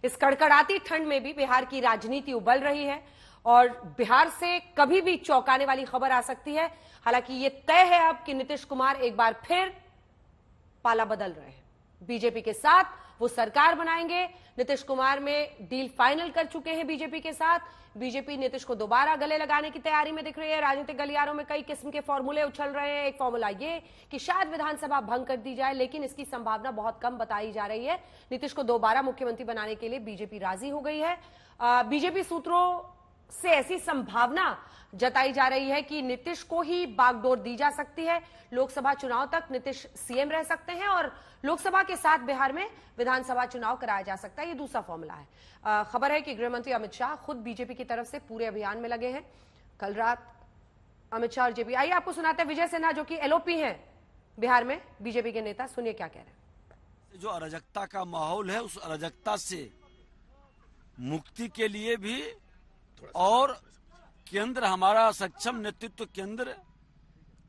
इस कड़कड़ाती ठंड में भी बिहार की राजनीति उबल रही है और बिहार से कभी भी चौंकाने वाली खबर आ सकती है। हालांकि ये तय है अब कि नीतीश कुमार एक बार फिर पाला बदल रहे हैं। बीजेपी के साथ वो सरकार बनाएंगे। नीतीश कुमार में डील फाइनल कर चुके हैं बीजेपी के साथ। बीजेपी नीतीश को दोबारा गले लगाने की तैयारी में दिख रही है। राजनीतिक गलियारों में कई किस्म के फॉर्मूले उछल रहे हैं। एक फॉर्मूला ये कि शायद विधानसभा भंग कर दी जाए, लेकिन इसकी संभावना बहुत कम बताई जा रही है। नीतीश को दोबारा मुख्यमंत्री बनाने के लिए बीजेपी राजी हो गई है। बीजेपी सूत्रों से ऐसी संभावना जताई जा रही है कि नीतीश को ही बागडोर दी जा सकती है। लोकसभा चुनाव तक नीतीश सीएम रह सकते हैं और लोकसभा के साथ बिहार में विधानसभा चुनाव कराया जा सकता है। ये दूसरा फॉर्मूला है। खबर है कि गृहमंत्री अमित शाह खुद बीजेपी की तरफ से पूरे अभियान में लगे हैं। कल रात अमित शाह और जेपी, आइए आपको सुनाते हैं विजय सिन्हा जो कि एलओपी हैं बिहार में, बीजेपी के नेता, सुनिए क्या कह रहे हैं। जो अराजकता का माहौल है, उस अराजकता से मुक्ति के लिए भी और केंद्र, हमारा सक्षम नेतृत्व केंद्र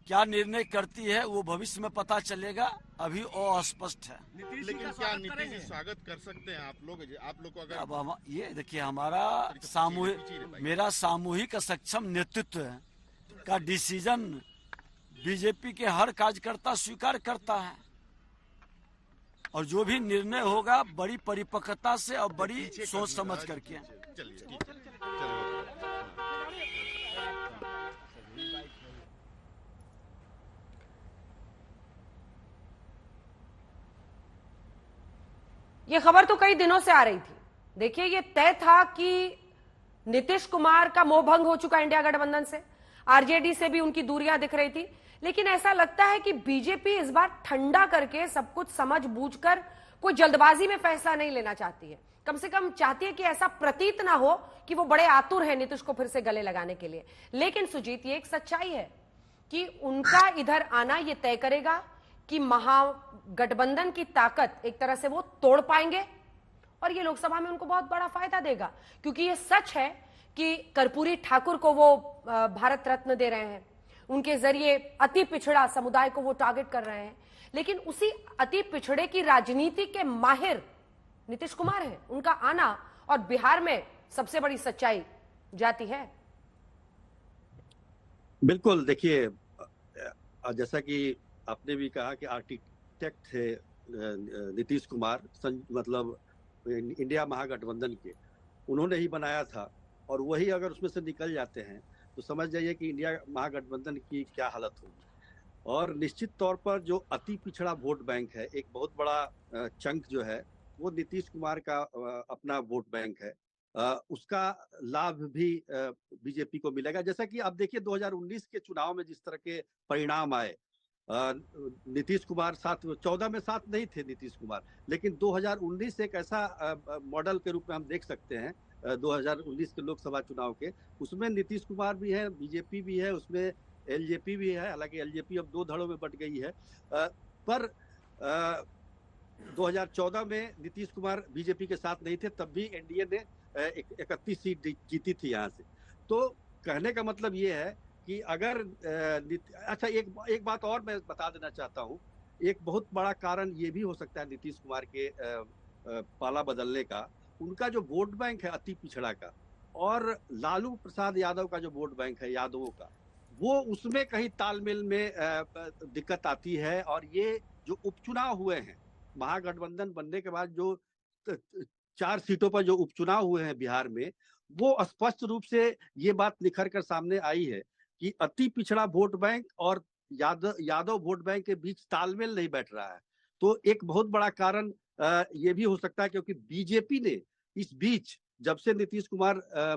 क्या निर्णय करती है वो भविष्य में पता चलेगा, अभी अस्पष्ट है। लेकिन क्या नीतीश जी स्वागत कर सकते हैं आप लोग को अगर अब हम ये देखिए, मेरा सामूहिक सक्षम नेतृत्व का डिसीजन बीजेपी के हर कार्यकर्ता स्वीकार करता है और जो भी निर्णय होगा बड़ी परिपक्वता से और बड़ी सोच समझ करके। ये खबर तो कई दिनों से आ रही थी। देखिए, ये तय था कि नीतीश कुमार का मोह भंग हो चुका इंडिया गठबंधन से, आरजेडी से भी उनकी दूरियां दिख रही थी, लेकिन ऐसा लगता है कि बीजेपी इस बार ठंडा करके सब कुछ समझ बूझकर कोई जल्दबाजी में फैसला नहीं लेना चाहती है। कम से कम चाहती है कि ऐसा प्रतीत ना हो कि वो बड़े आतुर है नीतीश को फिर से गले लगाने के लिए। लेकिन सुजीत, ये एक सच्चाई है कि उनका इधर आना ये तय करेगा कि महागठबंधन की ताकत एक तरह से वो तोड़ पाएंगे और ये लोकसभा में उनको बहुत बड़ा फायदा देगा, क्योंकि ये सच है कि कर्पूरी ठाकुर को वो भारत रत्न दे रहे हैं, उनके जरिए अति पिछड़ा समुदाय को वो टारगेट कर रहे हैं। लेकिन उसी अति पिछड़े की राजनीति के माहिर नीतीश कुमार है। उनका आना और बिहार में सबसे बड़ी सच्चाई जाती है। बिल्कुल, देखिए, जैसा कि आपने भी कहा कि आर्किटेक्ट थे नीतीश कुमार, मतलब इंडिया महागठबंधन के, उन्होंने ही बनाया था और वही अगर उसमें से निकल जाते हैं तो समझ जाइए कि इंडिया महागठबंधन की क्या हालत होगी। और निश्चित तौर पर जो अति पिछड़ा वोट बैंक है, एक बहुत बड़ा चंक जो है वो नीतीश कुमार का अपना वोट बैंक है, उसका लाभ भी बीजेपी को मिलेगा। जैसा कि आप देखिए 2019 के चुनाव में जिस तरह के परिणाम आए, नीतीश कुमार 14 में साथ नहीं थे नीतीश कुमार, लेकिन 2019 एक ऐसा मॉडल के रूप में हम देख सकते हैं 2019 के लोकसभा चुनाव के, उसमें नीतीश कुमार भी है, बीजेपी भी है, उसमें एलजेपी भी है। हालांकि एलजेपी अब 2 धड़ों में बट गई है, पर 2014 में नीतीश कुमार बीजेपी के साथ नहीं थे, तब भी एनडीए ने 31 सीट जीती थी यहाँ से। तो कहने का मतलब ये है कि अगर अच्छा, एक बात और मैं बता देना चाहता हूँ। एक बहुत बड़ा कारण ये भी हो सकता है नीतीश कुमार के पाला बदलने का, उनका जो वोट बैंक है अति पिछड़ा का, और लालू प्रसाद यादव का जो वोट बैंक है यादवों का, वो उसमें कहीं तालमेल में दिक्कत आती है। और ये जो उपचुनाव हुए हैं महागठबंधन बनने के बाद, जो 4 सीटों पर जो उपचुनाव हुए हैं बिहार में, वो स्पष्ट रूप से ये बात निखर कर सामने आई है कि अति पिछड़ा वोट बैंक और यादव वोट बैंक के बीच तालमेल नहीं बैठ रहा है। तो एक बहुत बड़ा कारण ये भी हो सकता है, क्योंकि बीजेपी ने इस बीच जब से नीतीश कुमार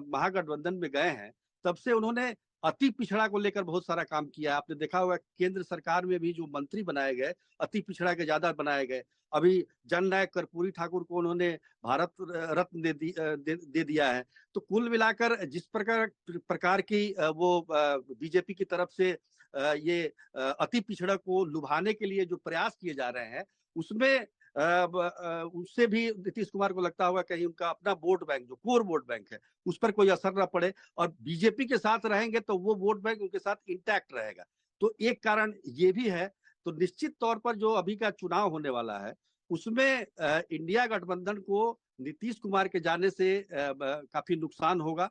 महागठबंधन में गए हैं, तब से उन्होंने अति पिछड़ा को लेकर बहुत सारा काम किया है। आपने देखा होगा केंद्र सरकार में भी जो मंत्री बनाए गए, अति पिछड़ा के ज्यादा बनाए गए। अभी जननायक कर्पूरी ठाकुर को उन्होंने भारत रत्न दे दिया है। तो कुल मिलाकर जिस प्रकार की वो बीजेपी की तरफ से ये अति पिछड़ा को लुभाने के लिए जो प्रयास किए जा रहे हैं, उसमें उससे भी नीतीश कुमार को लगता होगा कहीं उनका अपना वोट बैंक, जो कोर वोट बैंक है, उस पर कोई असर ना पड़े, और बीजेपी के साथ रहेंगे तो वो वोट बैंक उनके साथ इंटैक्ट रहेगा। तो एक कारण ये भी है। तो निश्चित तौर पर जो अभी का चुनाव होने वाला है, उसमें इंडिया गठबंधन को नीतीश कुमार के जाने से काफी नुकसान होगा